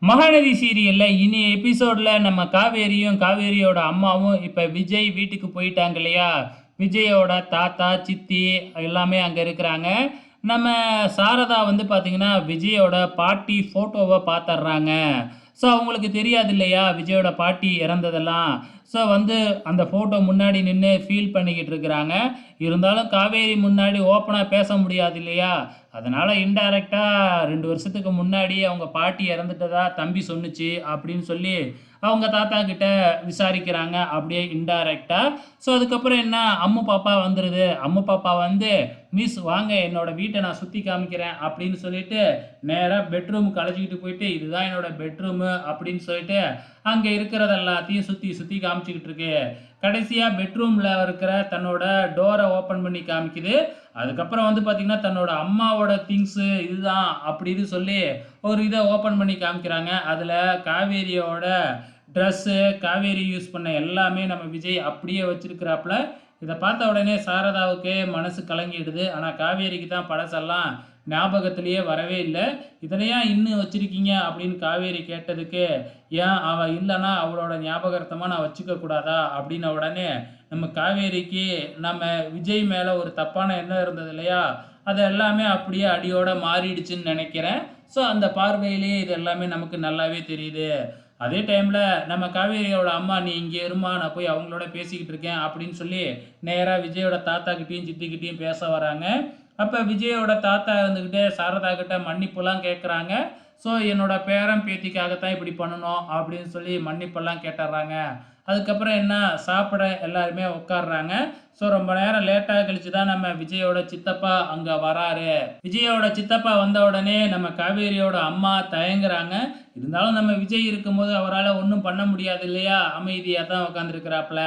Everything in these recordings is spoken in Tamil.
மகாநதி சீரியல்ல இனி எபிசோட்ல நம்ம காவேரியும், காவேரியோட அம்மாவும் இப்ப விஜய் வீட்டுக்கு போயிட்டாங்க இல்லையா? விஜயோட தாத்தா, சித்தி எல்லாமே அங்க இருக்கிறாங்க. நம்ம சாரதா வந்து பார்த்தீங்கன்னா, விஜயோட பாட்டி ஃபோட்டோவ பார்த்துர்றாங்க. ஸோ, அவங்களுக்கு தெரியாது இல்லையா? விஜயோட பாட்டி இறந்ததெல்லாம். ஸோ, வந்து அந்த ஃபோட்டோ முன்னாடி நின்னு ஃபீல் பண்ணிக்கிட்டு இருக்கிறாங்க. இருந்தாலும் காவேரி முன்னாடி ஓப்பனா பேச முடியாது இல்லையா? அதனால இன்டைரக்ட்டா 2 வருஷத்துக்கு முன்னாடி அவங்க பாட்டி இறந்துட்டதா தம்பி சொன்னுச்சு அப்படின்னு சொல்லி, அவங்க தாத்தா கிட்ட விசாரிக்கிறாங்க அப்படியே இன்டைரக்ட்டா. ஸோ அதுக்கப்புறம் என்ன அம்மு பாப்பா வந்துருது. அம்மு பாப்பா வந்து, "மிஸ் வாங்க என்னோட வீட்ட நான் சுத்தி காமிக்கிறேன்" அப்படின்னு சொல்லிட்டு, நேரா பெட்ரூமுக்கு அழைச்சுக்கிட்டு போயிட்டு, "இதுதான் என்னோட பெட்ரூமு" அப்படின்னு சொல்லிட்டு, அங்க இருக்கிறது எல்லாத்தையும் சுத்தி சுத்தி காமிச்சுக்கிட்டு இருக்கு. கடைசியா பெட்ரூம்ல இருக்கிற தன்னோட டோர ஓப்பன் பண்ணி காமிக்குது. அதுக்கப்புறம் வந்து பார்த்தீங்கன்னா, தன்னோட அம்மாவோட திங்ஸு இதுதான் அப்படின்னு சொல்லி ஒரு இத ஓப்பன் பண்ணி காமிக்கிறாங்க. அதுல காவேரியோட ட்ரெஸ்ஸு, காவேரி யூஸ் பண்ண எல்லாமே நம்ம விஜய் அப்படியே வச்சிருக்கிறாப்புல. இத பார்த்த உடனே சாரதாவுக்கு மனசு கலங்கிடுது. ஆனா காவேரிக்கு தான் பழசெல்லாம் ஞாபகத்திலேயே வரவே இல்ல. "இதன ஏன் இன்னும் வச்சிருக்கீங்க?" அப்படின்னு காவேரி கேட்டதுக்கு, "ஏன் அவ இல்லன்னா அவளோட ஞாபகார்த்தமா நான் வச்சுக்க கூடாதா?" அப்படின்ன உடனே நம்ம காவேரிக்கு நம்ம விஜய் மேல ஒரு தப்பான எண்ணம் இருந்தது இல்லையா? அது எல்லாமே அப்படியே அடியோட மாறிடுச்சுன்னு நெனைக்கிறேன். ஸோ அந்த பார்வையிலேயே இது எல்லாமே நமக்கு நல்லாவே தெரியுது. அதே டைம்ல நம்ம காவேரியோட அம்மா, "நீ இங்க இரும்மா, நான் போய் அவங்களோட பேசிக்கிட்டு இருக்கேன்" அப்படின்னு சொல்லி நேரா விஜயோட தாத்தா கிட்டயும், சித்தி கிட்டயும் பேச வராங்க. அப்ப விஜயோட தாத்தா இருந்துகிட்டு சாரதா கிட்ட மன்னிப்புலாம் கேட்குறாங்க. ஸோ என்னோட பேரன், பேத்திக்காக தான் இப்படி பண்ணணும் அப்படின்னு சொல்லி மன்னிப்பெல்லாம் கேட்டர்றாங்க. அதுக்கப்புறம் என்ன சாப்பிட எல்லாருமே உட்கார்றாங்க. ஸோ ரொம்ப நேரம் லேட்டா கழிச்சு தான் நம்ம விஜயோட சித்தப்பா அங்க வராரு. விஜயோட சித்தப்பா வந்த உடனே நம்ம காவேரியோட அம்மா தயங்குறாங்க. இருந்தாலும் நம்ம விஜய் இருக்கும்போது அவரால ஒண்ணும் பண்ண முடியாது இல்லையா? அமைதியா தான் உட்கார்ந்திருக்கிறாப்புல.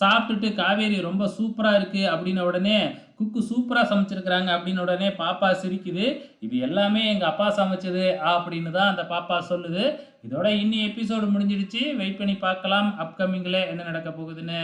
சாப்பிட்டுட்டு காவேரி ரொம்ப சூப்பரா இருக்கு அப்படின்ன உடனே, குக்கு சூப்பரா சமைச்சிருக்கிறாங்க அப்படின்ன உடனே பாப்பா சிரிக்குது. இது எல்லாமே எங்க அப்பா சமைச்சது அப்படின்னு தான் அந்த பாப்பா சொல்லுது. இதோட இன்னி எபிசோடு முடிஞ்சிடுச்சு. வெயிட் பண்ணி பார்க்கலாம் அப்கமிங்ல என்ன நடக்க போகுதுன்னு.